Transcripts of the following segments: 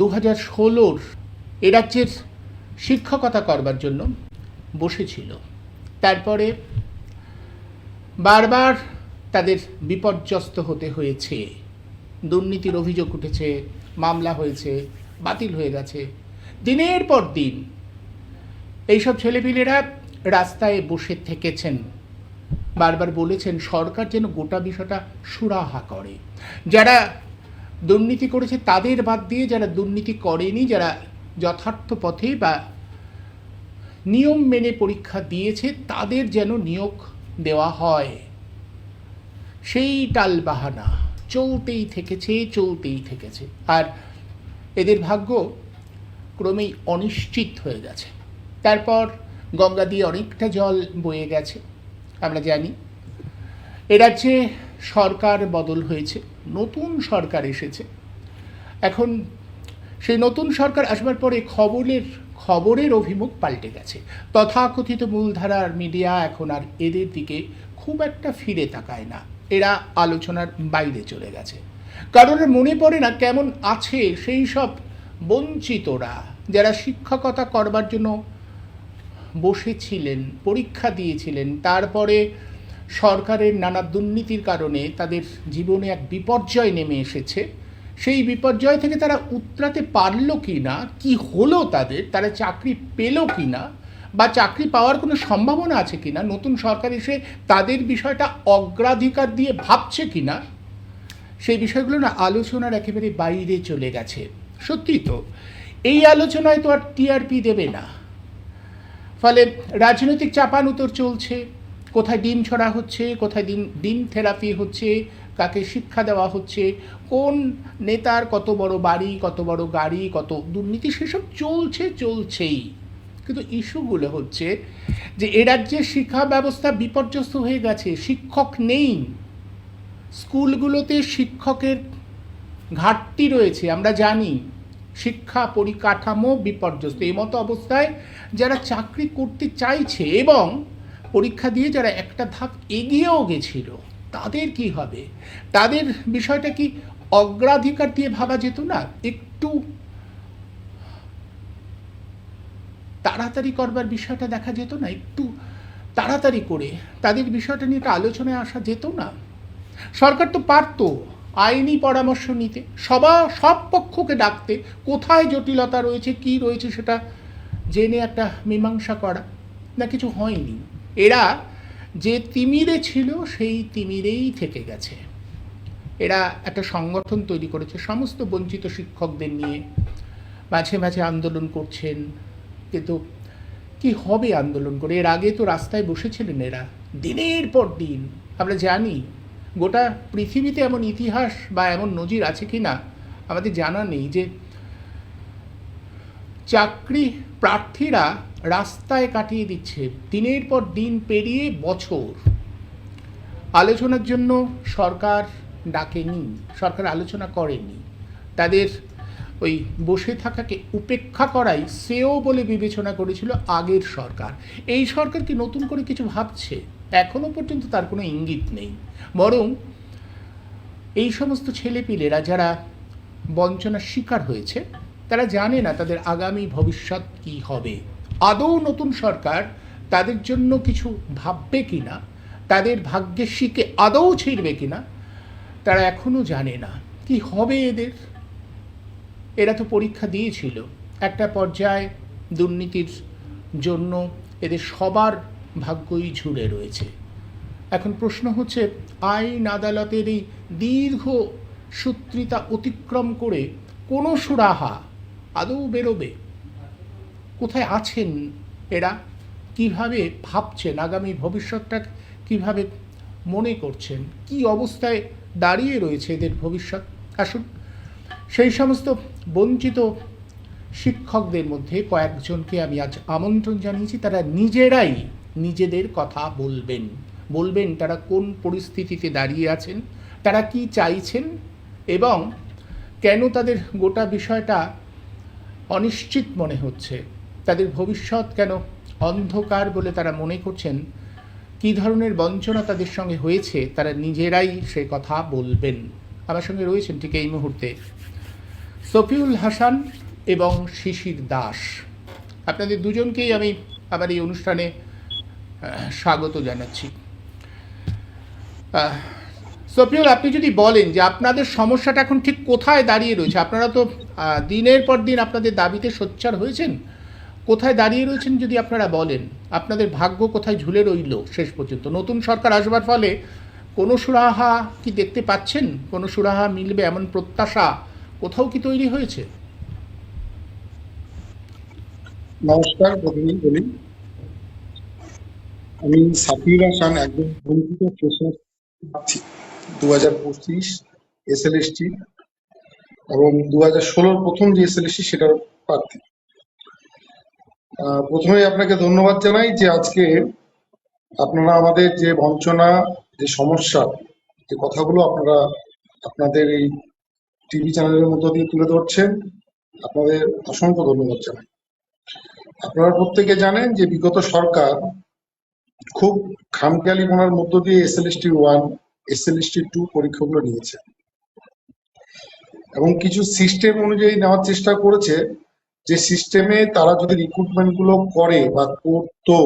2016 এ রাজ্যের শিক্ষকতা করবার জন্য বসেছিল। তারপরে বারবার তাদের বিপর্যস্ত হতে হয়েছে, দুর্নীতির অভিযোগ উঠেছে, মামলা হয়েছে, বাতিল হয়ে গেছে। দিনের পর দিন এইসব ছেলেপিলেরা রাস্তায় বসে থেকেছেন, বারবার বলেছেন সরকার যেন গোটা বিষয়টা সুরাহা করে। যারা দুর্নীতি করেছে তাদের বাদ দিয়ে যারা দুর্নীতি করেনি, যারা যথার্থ পথে বা নিয়ম মেনে পরীক্ষা দিয়েছে তাদের যেন নিয়োগ দেওয়া হয়। সেই টালবাহানা চলতেই থেকেছে। আর এদের ভাগ্য ক্রমেই অনিশ্চিত হয়ে গেছে। তারপর গঙ্গা দিয়ে অনেকটা জল বয়ে গেছে, আমরা জানি। এ রাজ্যে সরকার বদল হয়েছে, নতুন সরকার এসেছে। এখন সেই নতুন সরকার আসবার পরে খবরের অভিমুখ পাল্টে গেছে। তথাকথিত মূলধারার মিডিয়া এখন আর এদের দিকে খুব একটা ফিরে তাকায় না, এরা আলোচনার বাইরে চলে গেছে। কারণ মনে পড়ে না কেমন আছে সেই সব বঞ্চিতরা যারা শিক্ষকতা করবার জন্য বসেছিলেন, পরীক্ষা দিয়েছিলেন, তারপরে সরকারের নানা দুর্নীতির কারণে তাদের জীবনে এক বিপর্যয় নেমে এসেছে। সেই বিপর্যয় থেকে তারা উতরাতে পারল কি না, কি হলো তারা চাকরি পেল কি না, বা চাকরি পাওয়ার কোনো সম্ভাবনা আছে কি না, নতুন সরকার এসে তাদের বিষয়টা অগ্রাধিকার দিয়ে ভাবছে কি না, সেই বিষয়গুলো না আলোচনার একেবারে বাইরে চলে গেছে। সত্যি তো এই আলোচনায় তো আর টিআরপি দেবে না, ফলে রাজনৈতিক চাপানুতর চলছে। কোথায় ডিম ছড়া হচ্ছে, কোথায় ডিম থেরাপি হচ্ছে, কাকে শিক্ষা দেওয়া হচ্ছে, কোন নেতার কত বড় বাড়ি, কত বড় গাড়ি, কত দুর্নীতি, সেসব চলছেই। কিন্তু ইস্যুগুলো হচ্ছে যে এ রাজ্যের শিক্ষা ব্যবস্থা বিপর্যস্ত হয়ে গেছে, শিক্ষক নেই, স্কুলগুলোতে শিক্ষকের ঘাটতি রয়েছে, আমরা জানি। শিক্ষা পরিকাঠামো বিপর্যস্ত। এই মতো অবস্থায় যারা চাকরি করতে চাইছে এবং পরীক্ষা দিয়ে যারা একটা ধাপ এগিয়েও গেছিল তাদের কি হবে? তাদের বিষয়টা কি অগ্রাধিকার দিয়ে ভাবা যেত না? একটু তাড়াতাড়ি করবার বিষয়টা দেখা যেত না? একটু তাড়াতাড়ি করে তাদের বিষয়টা নিয়ে একটা আলোচনায় আসা যেত না? সরকার তো পারত আইনি পরামর্শ নিতে, সব পক্ষকে ডাকতে, কোথায় জটিলতা রয়েছে, কি রয়েছে সেটা জেনে একটা মীমাংসা করা। না, কিছু হয়নি। এরা যে তিমিরে ছিল সেই তিমিরেই থেকে গেছে। এরা একটা সংগঠন তৈরি করেছে সমস্ত বঞ্চিত শিক্ষকদের নিয়ে, মাঝে মাঝে আন্দোলন করছেন। কিন্তু কি হবে আন্দোলন করে? এর আগে তো রাস্তায় বসেছিলেন এরা দিনের পর দিন। আমরা জানি গোটা পৃথিবীতে এমন ইতিহাস বা এমন নজির আছে কি না আমাদের জানা নেই যে চাকরি প্রার্থীরা রাস্তায় কাটিয়ে দিচ্ছে দিনের পর দিন পেরিয়ে বছর। আলোচনার জন্য সরকার ডাকেনি, সরকার আলোচনা করেনি। তাদের ওই বসে থাকাকে উপেক্ষা করাই শ্রেয় বলে বিবেচনা করেছিল আগের সরকার। এই সরকার কি নতুন করে কিছু ভাবছে? এখনো পর্যন্ত তার কোনো ইঙ্গিত নেই। বরং এই সমস্ত ছেলেপিলেরা যারা বঞ্চনার শিকার হয়েছে তারা জানে না তাদের আগামী ভবিষ্যৎ কি হবে। আদৌ নতুন সরকার তাদের জন্য কিছু ভাববে কি না, তাদের ভাগ্যের শিকে আদৌ ছিঁড়বে কি না, তারা এখনও জানে না। কি হবে এদের? এরা তো পরীক্ষা দিয়েছিল, একটা পর্যায়ে দুর্নীতির জন্য এদের সবার ভাগ্যই ঝুলে রয়েছে। এখন প্রশ্ন হচ্ছে আইন আদালতের এই দীর্ঘ সূত্রিতা অতিক্রম করে কোনো সুরাহা আদৌ বেরোবে? কোথায় আছেন এরা? কিভাবে ভাবছেন? আগামী ভবিষ্যৎটা কিভাবে মনে করছেন? কি অবস্থায় দাঁড়িয়ে রয়েছে এদের ভবিষ্যৎ? আসুন সেই সমস্ত বঞ্চিত শিক্ষকদের মধ্যে কয়েকজনকে আমি আজ আমন্ত্রণ জানিয়েছি। তারা নিজেরাই নিজেদের কথা বলবেন তারা কোন পরিস্থিতিতে দাঁড়িয়ে আছেন, তারা কি চাইছেন এবং কেন তাদের গোটা বিষয়টা অনিশ্চিত মনে হচ্ছে, তাদের ভবিষ্যৎ কেন অন্ধকার বলে তারা মনে করছেন, কী ধরনের বঞ্চনা তাদের সঙ্গে হয়েছে, তারা নিজেরাই সে কথা বলবেন। আমার সঙ্গে রয়েছেন ঠিক এই মুহূর্তে সফিউল হাসান এবং শিশির দাস, আপনাদের দুজনকেই আমি আমার এই অনুষ্ঠানে স্বাগত জানাচ্ছি। সফিউল, আপনি যদি বলেন যে আপনাদের সমস্যাটা এখন ঠিক কোথায় দাঁড়িয়ে রয়েছে। আপনারা তো দিনের পর দিন আপনাদের দাবিতে সোচ্চার হয়েছেন, কোথায় দাঁড়িয়ে রয়েছেন যদি আপনারা বলেন। আপনাদের ভাগ্য কোথায় ঝুলে রইল শেষ পর্যন্ত? নতুন সরকার আসবার ফলে কোনো সুরাহা কি দেখতে পাচ্ছেন? কোনো সুরাহা মিলবে এমন প্রত্যাশা কোথাও কি তৈরি হয়েছে? নমস্কার, প্রথমেই বলি আমি সাফির হাসান, একজন বঞ্চিত ফ্রেশার প্রার্থী 2025 এসএলএসটি এবং 2016 প্রথম যে এসএলএসটি সেটার প্রার্থী। প্রথমে আপনাকে ধন্যবাদ জানাই যে আজকে আপনারা আমাদের যে বঞ্চনা, যে সমস্যা, যে কথাগুলো আপনারা আপনাদের এই টিভি চ্যানেলের মধ্য দিয়ে তুলে ধরছেন, আপনাদের অসংখ্য ধন্যবাদ জানাই। আপনারা প্রত্যেকে জানেন যে বিগত সরকার খুব খামখেয়ালিপনার মধ্য দিয়ে এসএলএসটি 1, এসএলএসটি 2 পরীক্ষাগুলো নিয়েছে এবং কিছু সিস্টেম অনুযায়ী নেওয়ার চেষ্টা করেছে, যে সিস্টেমে তারা যদি রিক্রুটমেন্ট গুলো করে বা করতো,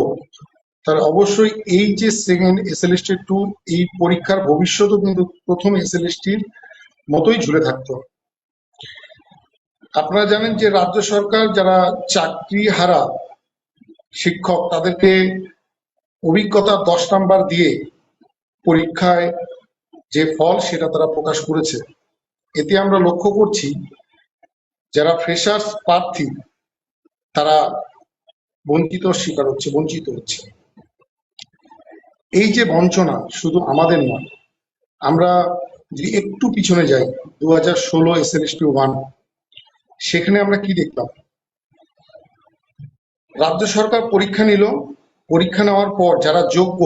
তাহলে অবশ্যই এই যে সেকেন্ড এসএলএসটি 2 এই পরীক্ষার ভবিষ্যৎও কিন্তু প্রথম এসএলএসটির মতোই ঝুলে থাকতো। আপনারা জানেন যে রাজ্য সরকার যারা চাকরি হারা শিক্ষক তাদেরকে অভিজ্ঞতা 10 নাম্বার দিয়ে পরীক্ষায় যে ফল সেটা তারা প্রকাশ করেছে। এতে আমরা লক্ষ্য করছি যারা ফ্রেশার্স প্রার্থী তারা বঞ্চিত হচ্ছে। এই যে বঞ্চনা শুধু আমাদের নয়, আমরা যদি একটু পিছনে যাই 2016 এসএলএসটি 1, সেখানে আমরা কি দেখলাম? রাজ্য সরকার পরীক্ষা নিল, পরীক্ষা নেওয়ার পর যারা যোগ্য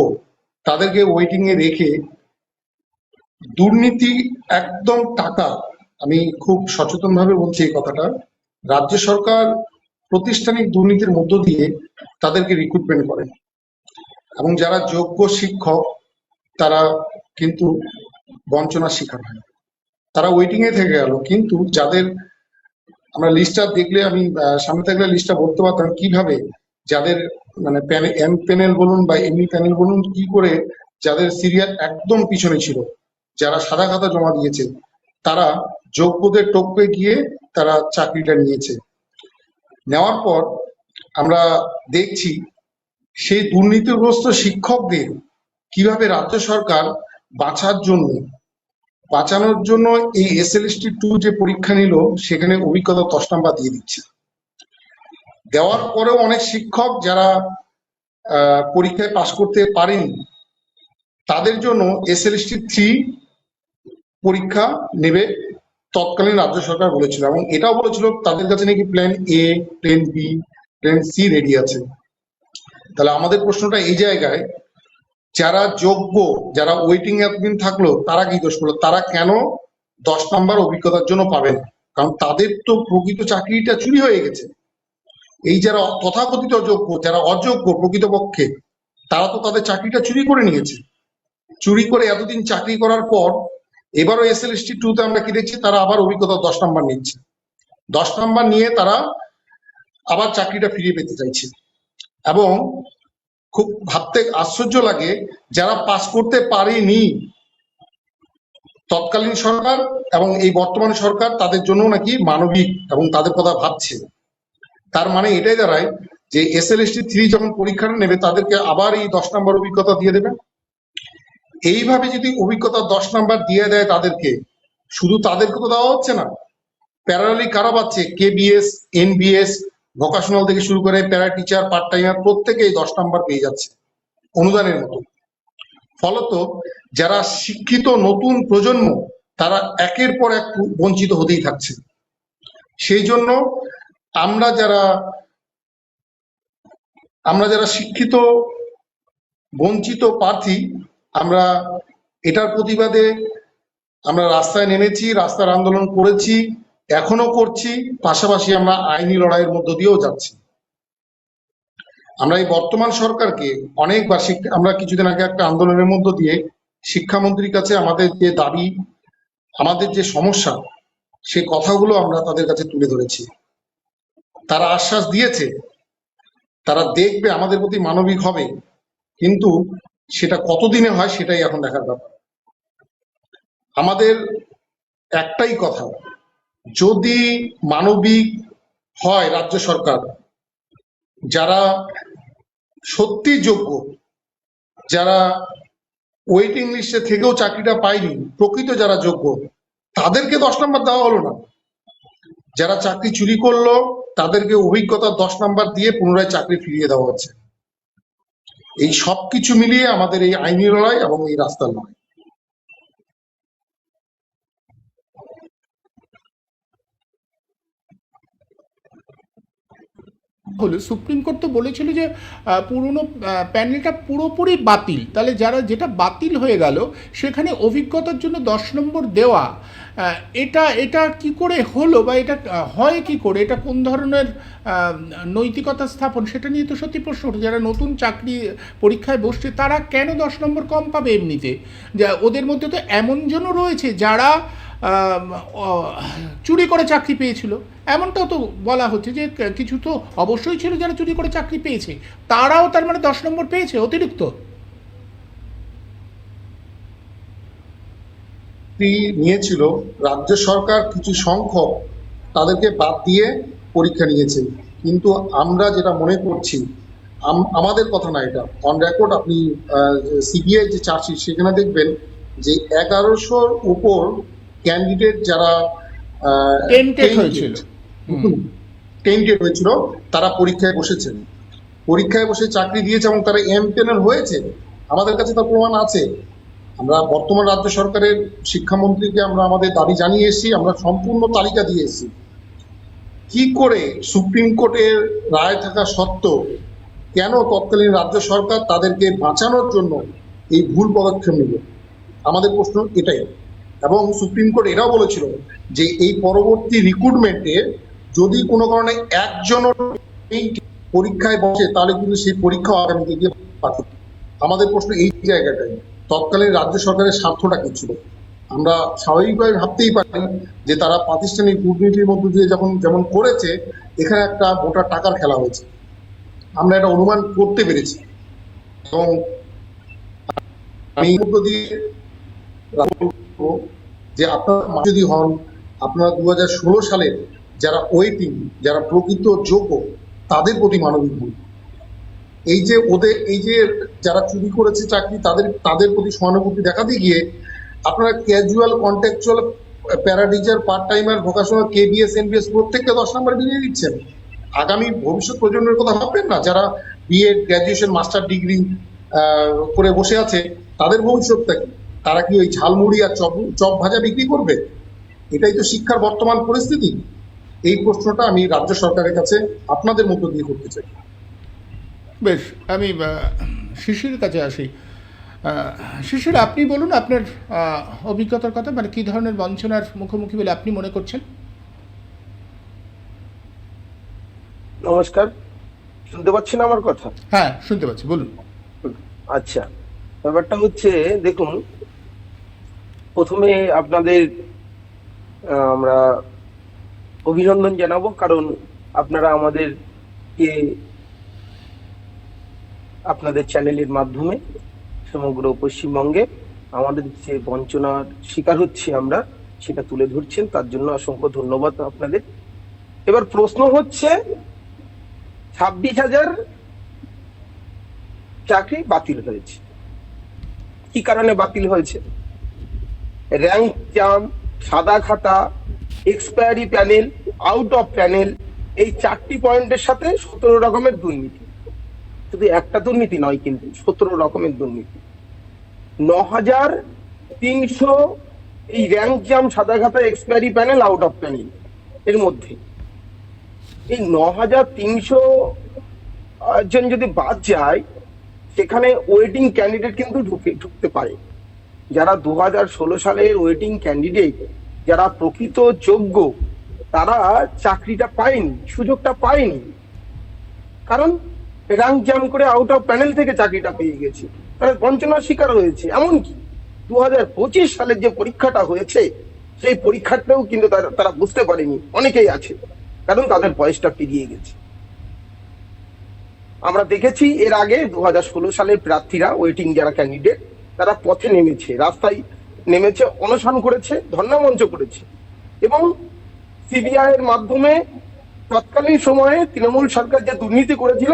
তাদেরকে ওয়েটিং এ রেখে দুর্নীতি, একদম টাকা, আমি খুব সচেতন ভাবে বলছি এই কথাটা, রাজ্য সরকার প্রাতিষ্ঠানিক দুর্নীতির মধ্য দিয়ে তাদেরকে রিক্রুটমেন্ট করে এবং যারা যোগ্য শিক্ষক তারা কিন্তু বঞ্চনার শিকার হয়, তারা ওয়েটিং এ থেকে গেল। কিন্তু যাদের আমরা লিস্টটা দেখলে, আমি সামনে থাকলে লিস্টটা বলতে পারতাম কিভাবে যাদের মানে এম প্যানেল বলুন বা এমনি প্যানেল বলুন, কি করে যাদের সিরিয়াল একদম পিছনে ছিল, যারা সাদা খাতা জমা দিয়েছে, তারা যোগ্যদের টপকে গিয়ে তারা চাকরিটা নিয়েছে। নেওয়ার পর আমরা দেখছি সেই দুর্নীতিগ্রস্ত শিক্ষকদের কিভাবে রাজ্য সরকার বাঁচানোর জন্য এই এসএলএসটি 2 যে পরীক্ষা নিল সেখানে অভিজ্ঞতা 10 নাম্বার দিয়ে দিচ্ছে। দেওয়ার পরেও অনেক শিক্ষক যারা পরীক্ষায় পাশ করতে পারেনি তাদের জন্য এসএলএসটি 3 পরীক্ষা নেবে তৎকালীন রাজ্য সরকার বলেছিল, এবং এটাও বলেছিল তাদের কাছে নাকি plan A, plan B, plan C ready আছে। তাহলে আমাদের প্রশ্নটা এই জায়গায়, যারা যোগ্য, যারা ওয়েটিং এতদিন থাকলো তারা কি দোষ করলো? তারা কেন 10 নাম্বার অভিজ্ঞতার জন্য পাবে না? কারণ তাদের তো প্রকৃত চাকরিটা চুরি হয়ে গেছে। এই যারা তথাকথিত যোগ্য, যারা অযোগ্য প্রকৃতপক্ষে, তারা তো তাদের চাকরিটা চুরি করে নিয়েছে। চুরি করে এতদিন চাকরি করার পর এবারও এসএলএসটি 2 তে আমরা কি দেখছি? তারা আবার অভিজ্ঞতা 10 নাম্বার নিচ্ছে। 10 নাম্বার নিয়ে তারা আবার চাকরিটা ফিরিয়ে পেতে চাইছে। এবং খুব ভাবতে আশ্চর্য লাগে, যারা পাস করতে পারেনি তৎকালীন সরকার এবং এই বর্তমান সরকার তাদের জন্য নাকি মানবিক এবং তাদের কথা ভাবছে। তার মানে এটাই দাঁড়ায় যে এসএলএসটি 3 যখন পরীক্ষাটা নেবে তাদেরকে আবার এই 10 নাম্বার অভিজ্ঞতা দিয়ে দেবে। এইভাবে যদি অভিজ্ঞতা 10 নাম্বার দিয়ে দেয় তাদেরকে, শুধু তাদেরকে তো দেওয়া হচ্ছে না, প্যারালালি কারা পাচ্ছে? কেবিএস, এনবিএস, ভোকেশনাল থেকে শুরু করে প্যারা টিচার, পার্ট টাইমার, প্রত্যেকেই 10 নাম্বার পেয়ে যাচ্ছে অনুদানের মতো। ফলত যারা শিক্ষিত নতুন প্রজন্ম তারা একের পর এক বঞ্চিত হতেই থাকছে। সেই জন্য আমরা যারা শিক্ষিত বঞ্চিত প্রার্থী, আমরা এটার প্রতিবাদে আমরা রাস্তায় নেমেছি, রাস্তার আন্দোলন করেছি, এখনো করছি, পাশাপাশি আমরা আইনি লড়াইয়ের মধ্য দিয়েও যাচ্ছি। আমরা এই বর্তমান সরকারকে অনেকবার আমরা কিছুদিন আগে একটা আন্দোলনের মধ্য দিয়ে শিক্ষামন্ত্রীর কাছে আমাদের যে দাবি, আমাদের যে সমস্যা, সেই কথাগুলো আমরা তাদের কাছে তুলে ধরেছি। তারা আশ্বাস দিয়েছে তারা দেখবে, আমাদের প্রতি মানবিক হবে, কিন্তু সেটা কতদিনে হয় সেটাই এখন দেখার ব্যাপার। আমাদের একটাই কথা, যদি মানবিক হয় রাজ্য সরকার, যারা সত্যি যোগ্য, যারা ওয়েটিং লিস্টে থেকেও চাকরিটা পায়নি, প্রকৃত যারা যোগ্য, তাদেরকে 10 নম্বর দেওয়া হলো না। যারা চাকরি চুরি করলো তাদেরকে অভিজ্ঞতা 10 নম্বর দিয়ে পুনরায় চাকরি ফিরিয়ে দেওয়া হচ্ছে। এই সবকিছু মিলিয়ে আমাদের এই আইনি লড়াই এবং এই রাস্তার লড়াই। হলো সুপ্রিম কোর্ট তো বলেছিল যে পুরনো প্যানেলটা পুরোপুরি বাতিল, তাহলে যারা যেটা বাতিল হয়ে গেল সেখানে অভিজ্ঞতার জন্য 10 নম্বর দেওয়া, এটা এটা কি করে হলো, বা এটা হয় কি করে, এটা কোন ধরনের নৈতিকতা স্থাপন, সেটা নিয়ে তো সত্যি প্রশ্ন ওঠে। যারা নতুন চাকরি পরীক্ষায় বসছে তারা কেন 10 নম্বর কম পাবে এমনিতে? যা ওদের মধ্যে তো এমন জনও রয়েছে যারা চুরি করে চাকরি পেয়েছিল, এমনটাও তো বলা হচ্ছে যে কিছু তো অবশ্যই ছিল যারা চুরি করে চাকরি পেয়েছে, তারাও তার মানে 10 নম্বর পেয়েছে অতিরিক্ত। নিয়েছিল রাজ্য সরকার, কিছু সংখ্যক তাদেরকে বাদ দিয়ে পরীক্ষা নিয়েছে, কিন্তু আমরা যেটা মনে করছি, আমাদের কথা না, এটা অন রেকর্ড, আপনি সিবিআই যে চার্জশিট সেখানে দেখবেন যে 1100-র উপর ক্যান্ডিডেট যারা টেন্টেড হয়েছিল তারা পরীক্ষায় বসেছেন, পরীক্ষায় বসে চাকরি দিয়েছে এবং তারা এমটেনার হয়েছে। আমাদের কাছে তার প্রমাণ আছে। আমরা বর্তমান রাজ্য সরকারের শিক্ষামন্ত্রীকে আমরা আমাদের দাবি জানিয়ে এসেছি, আমরা সম্পূর্ণ তালিকা দিয়ে এসেছি। কি করে সুপ্রিম কোর্টের রায় থাকা সত্ত্বেও কেন তৎকালীন রাজ্য সরকার তাদেরকে বাঁচানোর জন্য এই ভুল পদক্ষেপ নিল, আমাদের প্রশ্ন এটাই। এবং সুপ্রিম কোর্ট এটাও বলেছিল যে এই পরবর্তী রিক্রুটমেন্টে যদি কোনো কারণে একজনও পরীক্ষায় বসে তাহলে কিন্তু সেই পরীক্ষা আগামীতে গিয়ে পাঠাবে। আমাদের প্রশ্ন এই জায়গাটাই, তৎকালীন রাজ্য সরকারের স্বার্থটা কি ছিল? আমরা স্বাভাবিকভাবে ভাবতেই পারি যে তারা প্রাতিষ্ঠানিক দুর্নীতির মধ্য দিয়ে যেমন করেছে, এখানে একটা ভোটার টাকার খেলা হয়েছে, আমরা এটা অনুমান করতে পেরেছি। এবং আমি মধ্য দিয়ে যে আপনারা যদি হন, আপনারা 2016 সালে যারা ওয়েটিং, যারা প্রকৃত যোগ্য, তাদের প্রতি মানবিক হন। এই যে যারা চুরি করেছে চাকরি, তাদের প্রতি সহানুভূতি দেখাতে গিয়ে আপনারা casual, contractual, para teacher, part timer, vocational, KBS, NBS প্রত্যেকটা 10 নম্বর দিয়ে দিচ্ছেন। আগামী ভবিষ্যৎ প্রজন্মের কথা ভাববেন না? যারা বিএড, গ্র্যাজুয়েশন, মাস্টার ডিগ্রি করে বসে আছে, তাদের ভবিষ্যৎটা কি? তারা কি ওই ঝালমুড়ি আর চপ ভাজা বিক্রি করবে? এটাই তো শিক্ষার বর্তমান পরিস্থিতি। এই প্রশ্নটা আমি রাজ্য সরকারের কাছে আপনাদের মধ্য দিয়ে করতে চাই। বেশ, আমি শিশির কাছে আসি। শিশির, আপনি বলুন আপনার অভিজ্ঞতার কথা, মানে কী ধরনের বঞ্চনার মুখোমুখি বলে আপনি মনে করছেন? নমস্কার, শুনতে পাচ্ছেন আমার কথা? হ্যাঁ, শুনতে পাচ্ছি, বলুন। আচ্ছা, ব্যাপারটা হচ্ছে, দেখুন, প্রথমে আপনাদের আমরা অভিনন্দন জানাবো, কারণ আপনারা আমাদেরকে আপনাদের চ্যানেলের মাধ্যমে সমগ্র পশ্চিমবঙ্গে আমাদের যে বঞ্চনার শিকার হচ্ছে আমরা, সেটা তুলে ধরছেন, তার জন্য অসংখ্য ধন্যবাদ আপনাদের। এবার প্রশ্ন হচ্ছে, 26,000 চাকরি বাতিল হয়েছে। কি কারণে বাতিল হয়েছে? র্যাঙ্ক জাম, সাদা খাতা, expiry panel, out of panel, এই 4টি পয়েন্টের সাথে 17 রকমের দুর্নীতি। শুধু একটা দুর্নীতি নয়, কিন্তু 17 রকমের দুর্নীতি। 9,300 এই র্যাঙ্ক জাম, সাদা খাতা, expiry panel, out of panel এর মধ্যে এই 9,300 জন যদি বাদ যায়, সেখানে ওয়েটিং ক্যান্ডিডেট কিন্তু ঢুকতে পারে। যারা 2016 সালের ওয়েটিং ক্যান্ডিডেট, যারা প্রকৃত যোগ্য, তারা চাকরিটা পায়নি, সুযোগটা পায়নি, কারণ র্যাঙ্ক জাম করে আউট অফ প্যানেল থেকে চাকরিটা পেয়ে গেছে, তারা বঞ্চনার শিকার হয়েছে। এমনকি 2025 সালের যে পরীক্ষাটা হয়েছে, সেই পরীক্ষাটাও কিন্তু তারা বুঝতে পারেনি, অনেকেই আছে, কারণ তাদের বয়সটা পেরিয়ে গেছে। আমরা দেখেছি এর আগে 2016 সালের প্রার্থীরা, ওয়েটিং যারা ক্যান্ডিডেট, তারা পথে নেমেছে, রাস্তায় নেমেছে, অনশন করেছে, ধর্ণা মঞ্চ করেছে, এবং সিবিআই এর মাধ্যমে তৎকালীন সময়ে তৃণমূল সরকার যে দুর্নীতি করেছিল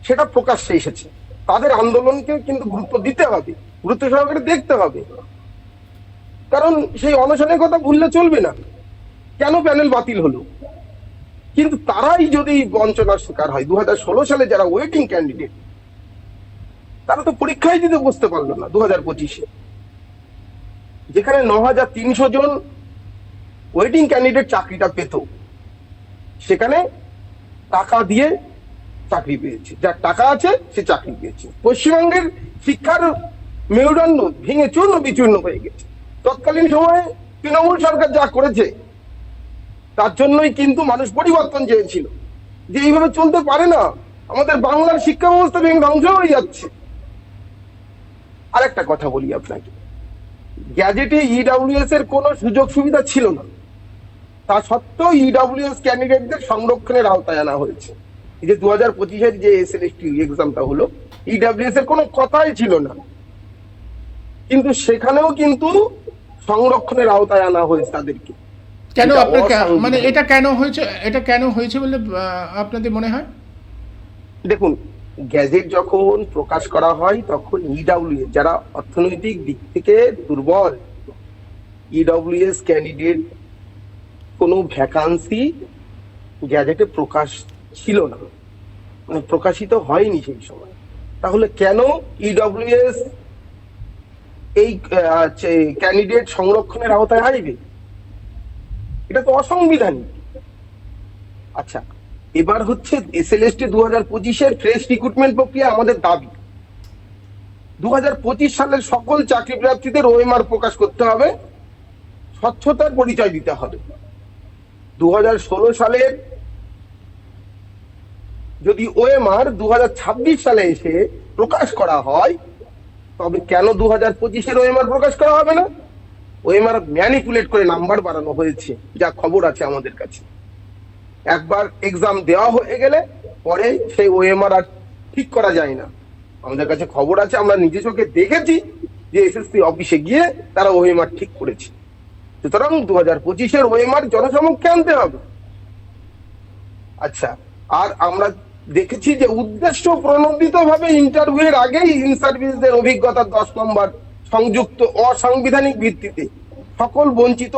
সেটা প্রকাশ্যে এসেছে। তাদের আন্দোলনকে কিন্তু গুরুত্ব দিতে হবে, গুরুত্ব সহকারে দেখতে হবে, কারণ সেই অনশনের কথা ভুললে চলবে না। কেন প্যানেল বাতিল হলো? কিন্তু তারাই যদি বঞ্চনার শিকার হয়, 2016 সালে যারা ওয়েটিং ক্যান্ডিডেট, তারা তো পরীক্ষায় দিতে বসতে পারলো না 2025-এ, যেখানে 9300 জন ওয়েটিং ক্যান্ডিডেট চাকরিটা পেত, সেখানে টাকা দিয়ে চাকরি পেয়েছে, যার টাকা আছে সে চাকরি পেয়েছে। পশ্চিমবঙ্গের শিক্ষার মেরুদণ্ড ভেঙে চূর্ণ বিচূর্ণ হয়ে গেছে। তৎকালীন সময়ে তৃণমূল সরকার যা করেছে তার জন্যই কিন্তু মানুষ পরিবর্তন চেয়েছিল, যে এইভাবে চলতে পারে না, আমাদের বাংলার শিক্ষা ব্যবস্থা ভেঙে ধ্বংস হয়ে যাচ্ছে। আরেকটা কথা বলি আপনাকে, গ্যাজেটে ইডব্লিউএস এর কোনো সুযোগ সুবিধা ছিল না, তা সত্ত্বেও ইডব্লিউএস ক্যান্ডিডেটদের সংরক্ষণের আওতায় আনা হয়েছে। এই যে 2025-এর যে এসএলএসটি এক্সামটা হলো, ইডব্লিউএস এর কোনো কথাই ছিল না, কিন্তু সেখানেও কিন্তু সংরক্ষণের আওতায় আনা হয়েছে তাদেরকে। কেন মানে এটা কেন হয়েছে বলে আপনাদের মনে হয়? দেখুন, গ্যাজেট যখন প্রকাশ করা হয় তখন ইডব্লিউএস যারা অর্থনৈতিক দিক থেকে দুর্বল, ইডব্লিউএস ক্যান্ডিডেট কোনো ভ্যাকান্সি গ্যাজেটে প্রকাশ ছিল না, মানে প্রকাশিত হয়নি সেই সময়। তাহলে কেন ইডব্লিউএস এই ক্যান্ডিডেট সংরক্ষণের আওতায় আসবে? এটা তো অসাংবিধানিক। আচ্ছা, এবার হচ্ছে এসএলএসটি 2025-এর ফ্রেশ রিক্রুটমেন্ট প্রক্রিয়া আমাদের দাবি 2025 সালের সকল চাকরি প্রার্থীদের ওএমআর প্রকাশ করতে হবে, স্বচ্ছতার পরিচয় দিতে হবে। 2016 সালের যদি ওএমআর 2026 সালে এসে প্রকাশ করা হয়, তবে কেন 2025-এর ওএমআর প্রকাশ করা হবে না? ওএমআর ম্যানিপুলেট করে নাম্বার বাড়ানো হয়েছে, যা খবর আছে আমাদের কাছে। একবার এক্সাম দেওয়া হয়ে গেলে পরে সেই ওএমআর আর ঠিক করা যায় না। আমাদের কাছে খবর আছে, আমরা নিজে চোখে দেখেছি যে এসএসসি অফিসে গিয়ে তারা ওএমআর ঠিক করেছে। সুতরাং 2025-এর ওএমআর জনসমক্ষে আনতে হবে। আচ্ছা, আর আমরা দেখেছি যে উদ্দেশ্য প্রণোদিত ভাবে ইন্টারভিউয়ের আগেই ইন সার্ভিসদের অভিজ্ঞতা 10 নম্বর সংযুক্ত অসাংবিধানিক ভিত্তিতে সকল বঞ্চিত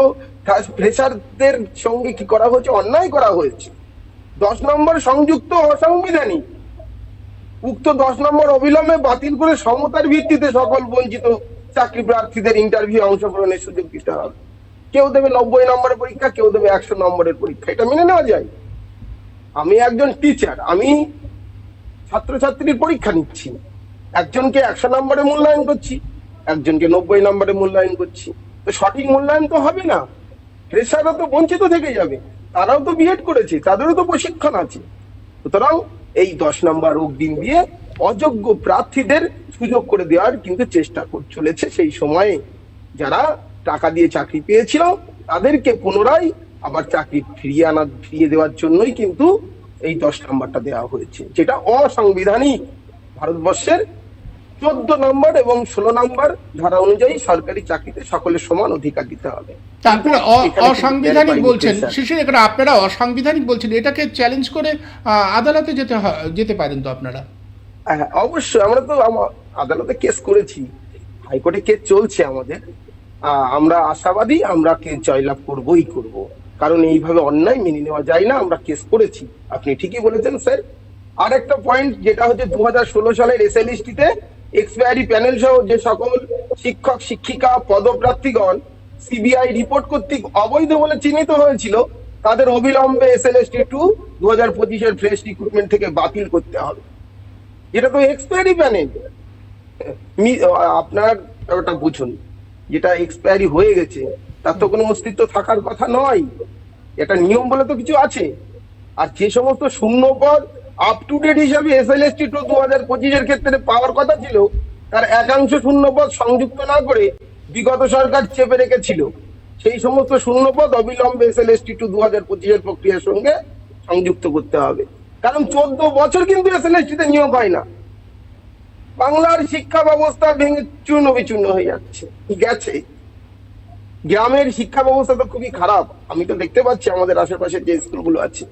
ফ্রেশারদের সঙ্গে কি করা হয়েছে? অন্যায় করা হয়েছে। 10 নম্বর সংযুক্ত অসাংবিধানিক। উক্ত 10 নম্বর অবিলম্বে বাতিল করে সমতার ভিত্তিতে সকল বঞ্চিত চাকরি প্রার্থীদের ইন্টারভিউ অংশগ্রহণের সুযোগ দিতে হবে। কেউ দেবে 90 নম্বরের পরীক্ষা, কেউ দেবে 100 নম্বরের পরীক্ষা, এটা মেনে নেওয়া যায়? আমি একজন টিচার, আমি ছাত্রছাত্রীর পরীক্ষা নিচ্ছি, একজনকে 100 নম্বরে মূল্যায়ন করছি, একজনকে 90 নম্বরে মূল্যায়ন করছি, তো সঠিক মূল্যায়ন তো হবে না। ফ্রেশাররা তো বঞ্চিত থেকে যাবে, তারাও তো বিএড করেছে, তাদেরও তো প্রশিক্ষণ আছে। সুতরাং এই 10 নম্বর অগ্রিম দিয়ে অযোগ্য প্রার্থীদের সুযোগ করে দেওয়ার কিন্তু চেষ্টা চলেছে। সেই সময়ে যারা টাকা দিয়ে চাকরি পেয়েছিল তাদেরকে পুনরায় আবার চাকরি ফিরিয়ে দেওয়ার জন্যই কিন্তু এই 10 নম্বরটা দেওয়া হয়েছে, যেটা অসাংবিধানিক। ভারতবর্ষের 14 নম্বর এবং 16 নম্বর ধারা অনুযায়ী সরকারি চাকরিতে সকলের সমান অধিকার দিতে হবে। তারপরে অসাংবিধানিক বলছেন, শিশির এখানে আপনারা অসাংবিধানিক বলছেন, এটাকে চ্যালেঞ্জ করে আদালতে যেতে পারেন তো আপনারা? হ্যাঁ, অবশ্যই। আমরা তো আদালতে কেস করেছি, হাইকোর্টে কেস চলছে আমাদের। আমরা আশাবাদী, আমরা কেস জয়লাভ করবই করব, কারণ এইভাবে অন্যায় মেনে নেওয়া যায় না। আমরা কেস করেছি, আপনি ঠিকই বলেছেন স্যার। আর একটা পয়েন্ট যেটা হচ্ছে 2016 সালের এসএলএসটিতে এক্সপায়ারি প্যানেল সহ যে সকল শিক্ষক শিক্ষিকা পদপ্রার্থীগণ সিবিআই রিপোর্ট কর্তৃক অবৈধ বলে চিহ্নিত হয়েছিল, তাদের অবিলম্বে এসএলএসটি 2 2025-এর ফ্রেশ রিক্রুটমেন্ট থেকে বাতিল করতে হবে। এটা তো এক্সপায়ারি প্যানেল। আপনার ওটা বুঝুন, যেটা এক্সপায়ারি হয়ে গেছে তার তো কোনো অস্তিত্ব থাকার কথা নয়, এটা নিয়ম বলে তো কিছু আছে। আর যে সমস্ত শূন্য পদ আপ টু ডেট হিসাবে এসএলএসটি 2 2025-এর ক্ষেত্রে পাওয়ার কথা ছিল, তার একাংশ শূন্য পদ সংযুক্ত না করে বিগত সরকার চেপে রেখেছিল। সেই সমস্ত শূন্যপদ অবিলম্বে SLST 2025 প্রক্রিয়ার সঙ্গে সংযুক্ত করতে হবে। কারণ 14 বছর কিন্তু SLST তে নিয়োগ হয় না। বাংলার শিক্ষা ব্যবস্থা ভেঙে চূর্ণ বিচূর্ণ হয়ে যাচ্ছে, গেছে। গ্রামের শিক্ষা ব্যবস্থা তো খুবই খারাপ, আমি তো দেখতে পাচ্ছি আমাদের আশেপাশে যে স্কুলগুলো আছে।